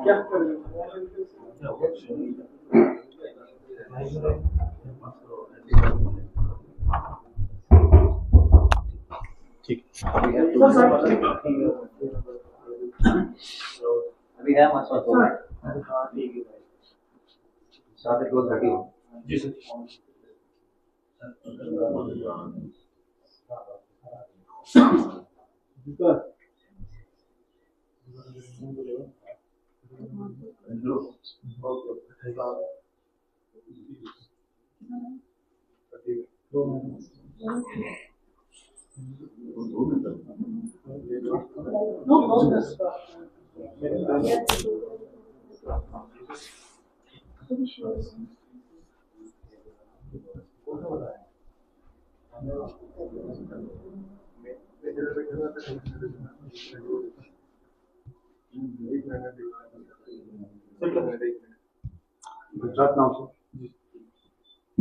क्या कर रहे हो? ठीक अभी है जी sir.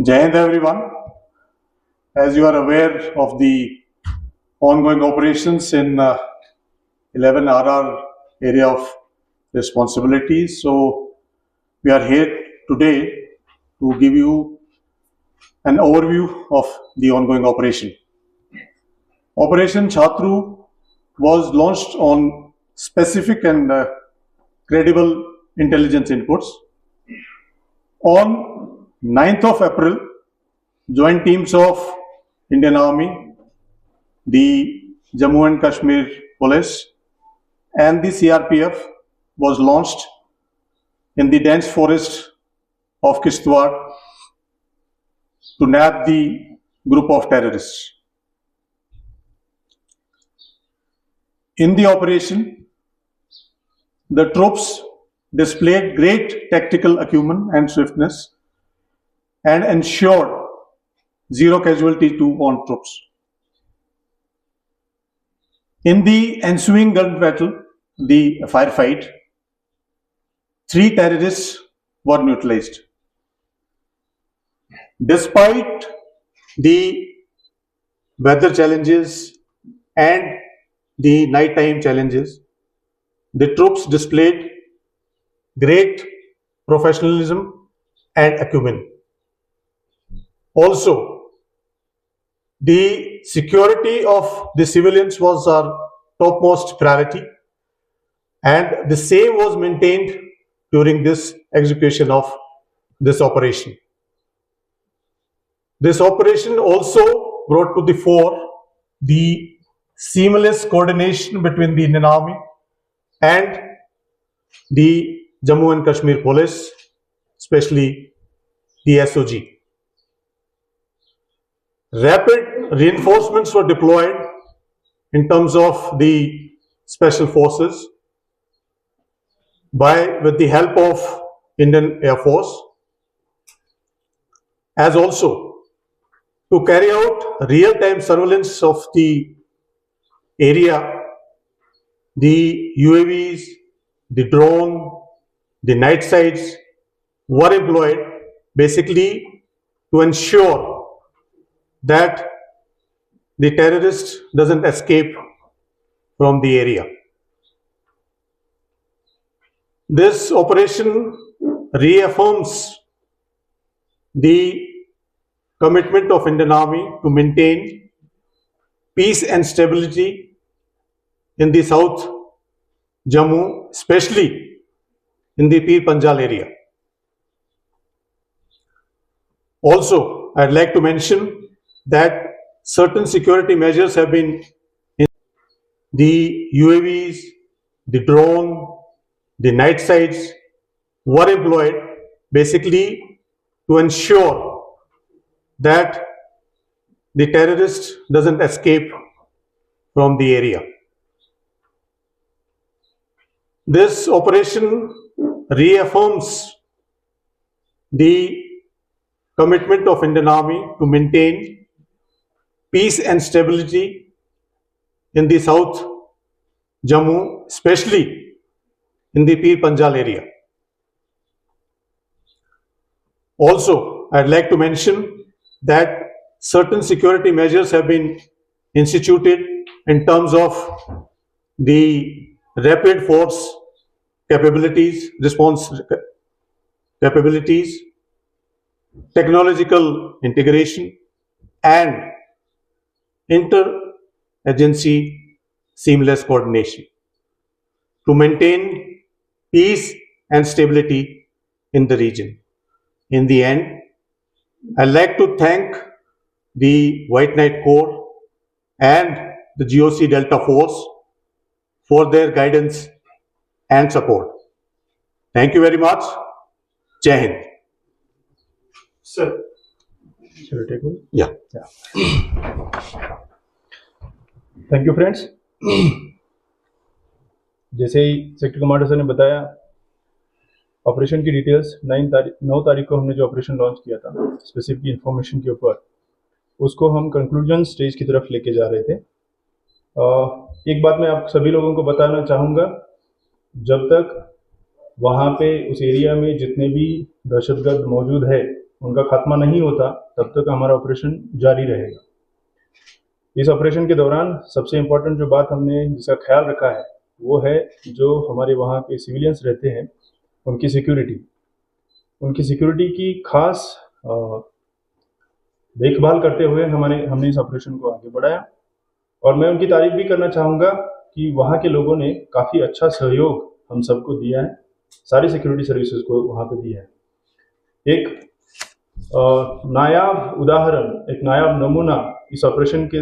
Jai Hind everyone. As you are aware of the ongoing operations in 11 RR area of responsibilities, so we are here today to give you an overview of the ongoing operation. Operation Chatru was launched on specific and credible intelligence inputs. On 9th of April, joint teams of Indian Army, the Jammu and Kashmir Police and the CRPF was launched in the dense forest of Kishtwar to nab the group of terrorists. In the operation, the troops displayed great tactical acumen and swiftness and ensured zero casualty to on troops. In the ensuing gun battle, the firefight, 3 terrorists were neutralized. Despite the weather challenges and the nighttime challenges, the troops displayed great professionalism and acumen. Also, the security of the civilians was our topmost priority, and the same was maintained during this execution of this operation. This operation also brought to the fore the seamless coordination between the Indian Army and the Jammu and Kashmir Police, especially the SOG. Rapid reinforcements were deployed in terms of the special forces with the help of Indian Air Force, as also to carry out real-time surveillance of the area. The UAVs, the drone, the night sights were employed basically to ensure that the terrorist doesn't escape from the area. This operation reaffirms the commitment of Indian Army to maintain peace and stability in the South Jammu, especially in the Pir Panjal area. Also, I'd like to mention that certain security measures have been in the UAVs, the drone, the night sights were employed basically to ensure that the terrorist doesn't escape from the area. This operation reaffirms the commitment of Indian Army to maintain peace and stability in the South Jammu, especially in the Pir Panjal area. Also, I'd like to mention that certain security measures have been instituted in terms of the rapid force capabilities, response capabilities, technological integration, and inter-agency seamless coordination to maintain peace and stability in the region. In the end, I'd like to thank the White Knight Corps and the GOC Delta Force for their guidance and support. Thank you very much. Jai Hind. Sir. Shall we take over? Yeah. Thank you friends. जैसे ही sector commander sir ने बताया, operation की details 9 तारीख को हमने जो operation launch किया था स्पेसिफिक इंफॉर्मेशन के ऊपर, उसको हम कंक्लूजन स्टेज की तरफ लेके जा रहे थे। एक बात मैं आप सभी लोगों को बताना चाहूँगा, जब तक वहाँ पे उस एरिया में जितने भी दहशतगर्द मौजूद है उनका खात्मा नहीं होता, तब तक हमारा ऑपरेशन जारी रहेगा। इस ऑपरेशन के दौरान सबसे इम्पोर्टेंट जो बात हमने जिसका ख्याल रखा है वो है जो हमारे वहाँ पे सिविलियंस रहते हैं उनकी सिक्योरिटी की खास देखभाल करते हुए हमने इस ऑपरेशन को आगे बढ़ाया। और मैं उनकी तारीफ भी करना चाहूँगा कि वहाँ के लोगों ने काफ़ी अच्छा सहयोग हम सबको दिया है, सारी सिक्योरिटी सर्विसेज को वहाँ पे दिया है। एक नायाब उदाहरण, एक नायाब नमूना इस ऑपरेशन के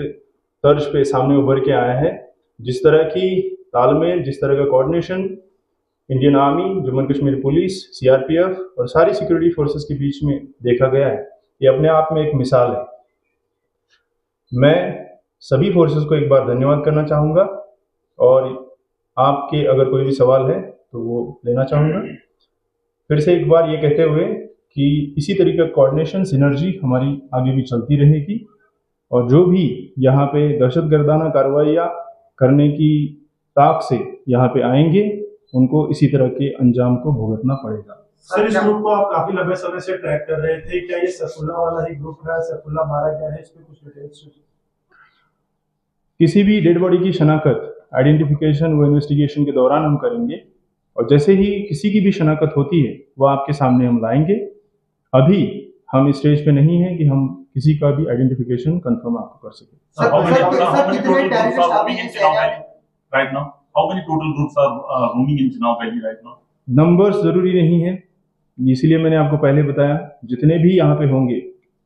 तर्ज पे सामने उभर के आया है। जिस तरह की तालमेल, जिस तरह का coordination Indian army, Jammu and Kashmir police, CRPF और सारी सिक्योरिटी फोर्सेस के बीच में देखा गया है, ये अपने आप में एक मिसाल है। मैं सभी फोर्सेस को एक बार धन्यवाद करना चाहूँगा और आपके अगर कोई भी सवाल है तो वो लेना चाहूँगा। फिर से एक बार ये कहते हुए कि इसी तरीके का कोऑर्डिनेशन, सिनर्जी हमारी आगे भी चलती रहेगी और जो भी यहाँ पे दहशतगर्दाना कार्रवाइयाँ करने की ताक से यहाँ पे आएंगे उनको इसी तरह के अंजाम को भुगतना पड़ेगा। सर, इस ग्रुप को आप काफी लंबे समय से ट्रैक कर रहे थे, क्या ये सैफुल्लाह वाला ही ग्रुप है? सैफुल्लाह मारा गया है, इस पे कुछ डिटेल्स? किसी भी डेड बॉडी की शनाख्त, आइडेंटिफिकेशन वो इन्वेस्टिगेशन के दौरान हम करेंगे और जैसे ही किसी की भी शनाख्त होती है वो आपके सामने हम लाएंगे। अभी हम इस स्टेज पे नहीं है कि हम किसी का भी आइडेंटिफिकेशन कंफर्म आपको कर सके। How many total groups are roaming in Chenab Valley right now? How many total groups are roaming in Chenab Valley right now? Numbers जरूरी नहीं है, इसीलिए मैंने आपको पहले बताया जितने भी यहाँ पे होंगे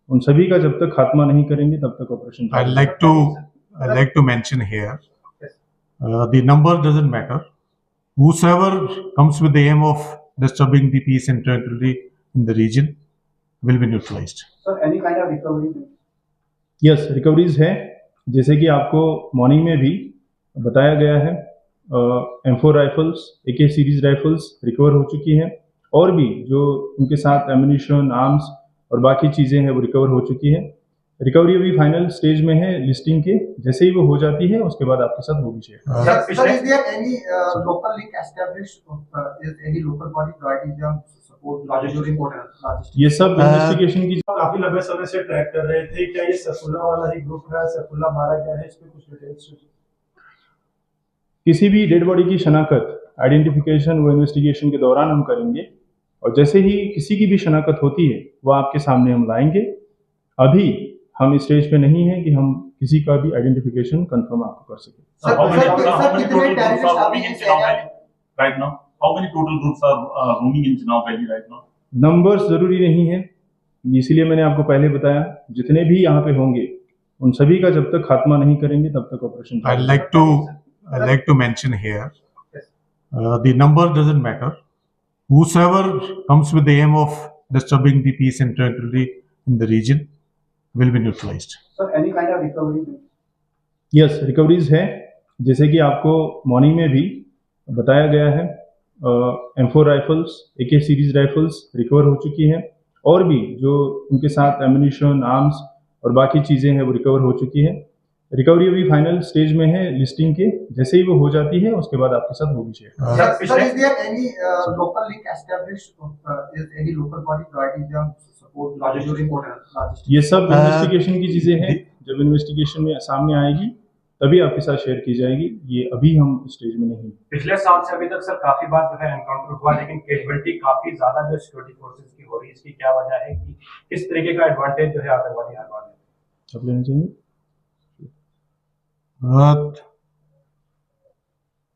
उन सभी का जब तक खात्मा नहीं करेंगे तब तक operation. I'd like to mention here, the number doesn't matter. Whosoever comes with the aim of disturbing the peace and tranquility in the region will be neutralized. Sir, any kind of recovery? Yes, recoveries है, जैसे कि आपको morning में भी बताया गया है। M4 rifles, AK series rifles recover हो चुकी हैं और भी जो उनके साथ एम्यूनिशन, आर्म्स और बाकी चीज़ें हैं वो रिकवर हो चुकी हैं। रिकवरी अभी फाइनल स्टेज में है लिस्टिंग के, जैसे ही वो हो जाती है उसके बाद आपके साथ होगी share. Sir, is there any local link established? Is any local body providing them support, logistic support? ये सब इन्वेस्टिगेशन की काफी लंबे समय से ट्रैक कर रहे थे, क्या ये सैफुल्लाह वाला ही ग्रुप है? सैफुल्लाह मारा गया है, इस पे कुछ डिटेल्स? किसी भी डेड बॉडी की शनाख्त, आइडेंटिफिकेशन वो इन्वेस्टिगेशन के दौरान हम करेंगे और जैसे ही किसी की भी शनाख्त होती है वो आपके सामने हम लाएंगे। अभी हम इस स्टेज पे नहीं है कि हम किसी का भी आइडेंटिफिकेशन कंफर्म आपको कर सके। Sir, how many total groups are roaming in Chenab Valley right now? How many total groups are roaming in Chenab Valley right now? Numbers जरूरी नहीं है, इसीलिए मैंने आपको पहले बताया जितने भी यहाँ पे होंगे उन सभी का जब तक खात्मा नहीं करेंगे तब तक operation. I'd like to mention here, the number doesn't matter. Whosoever comes with the aim of disturbing the peace and tranquility in the region will be neutralized. Sir, any kind of recovery? Yes, recoveries है, जैसे कि आपको morning में भी बताया गया है। M4 rifles, AK series rifles recover हो चुकी हैं और भी जो उनके साथ एम्यूनिशन, आर्म्स और बाकी चीज़ें हैं वो रिकवर हो चुकी हैं। रिकवरी अभी फाइनल स्टेज में है लिस्टिंग के, जैसे ही वो हो जाती है उसके बाद आपके साथ होगी share. Sir, is there any local link established? Is any local body providing them support Logistics. logistics? ये सब इन्वेस्टिगेशन की चीजें हैं, जब इन्वेस्टिगेशन में सामने आएगी तभी आपके साथ शेयर की जाएगी, ये अभी हम स्टेज में नहीं। पिछले साल से अभी तक सर काफी बार जो है एनकाउंटर हुआ, लेकिन कैजुअलिटी काफी ज्यादा जो सिक्योरिटी फोर्सेस की हो रही है, इसकी क्या वजह है कि किस तरीके का एडवांटेज जो है आतंकवादी हर बार लेते हैं? आप लेना चाहिए।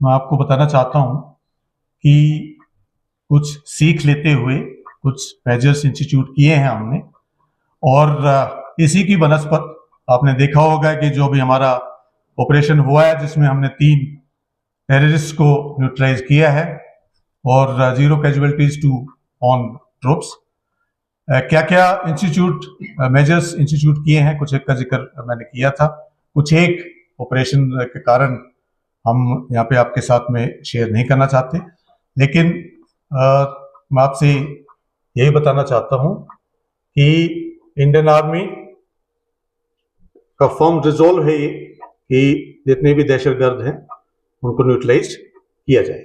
मैं आपको बताना चाहता हूं कि कुछ सीख लेते हुए कुछ मेजर्स इंस्टीट्यूट किए हैं हमने, और इसी की बनस्पत आपने देखा होगा कि जो भी हमारा ऑपरेशन हुआ है जिसमें हमने 3 टेररिस्ट को न्यूट्रलाइज किया है और 0 कैजुअलिटीज टू ऑन ट्रूप्स। क्या क्या इंस्टीट्यूट मेजर्स इंस्टीट्यूट किए हैं, कुछ एक का जिक्र मैंने किया था, कुछ एक ऑपरेशन के कारण हम यहाँ पे आपके साथ में शेयर नहीं करना चाहते, लेकिन मैं आपसे यही बताना चाहता हूँ कि इंडियन आर्मी का फर्म रिजोल्व है ये कि जितने भी दहशतगर्द हैं उनको न्यूट्रलाइज किया जाए।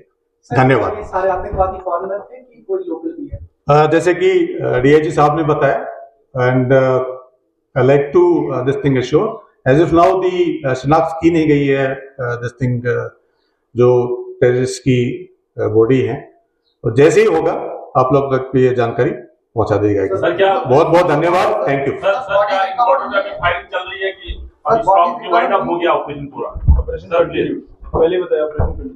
धन्यवाद। सारे आतंकवादी फॉरेनर थे कि कोई लोकल भी है? जैसे कि डीआईजी साहब ने बताया, and I like to this thing assure as if now the शिनाख्त की नहीं गई है दिस थिंग जो टेररिस्ट की बॉडी है, तो जैसे ही होगा आप लोग तक ये जानकारी पहुंचा दी जाएगी। सर क्या बहुत बहुत धन्यवाद, थैंक यू। सर क्या इम्पोर्टेंट अभी फाइटिंग चल रही है कि अभी स्टॉप की वाइंड अप हो गया ऑपरेशन पूरा? ऑपरेशन पहले बताया, ऑपरेशन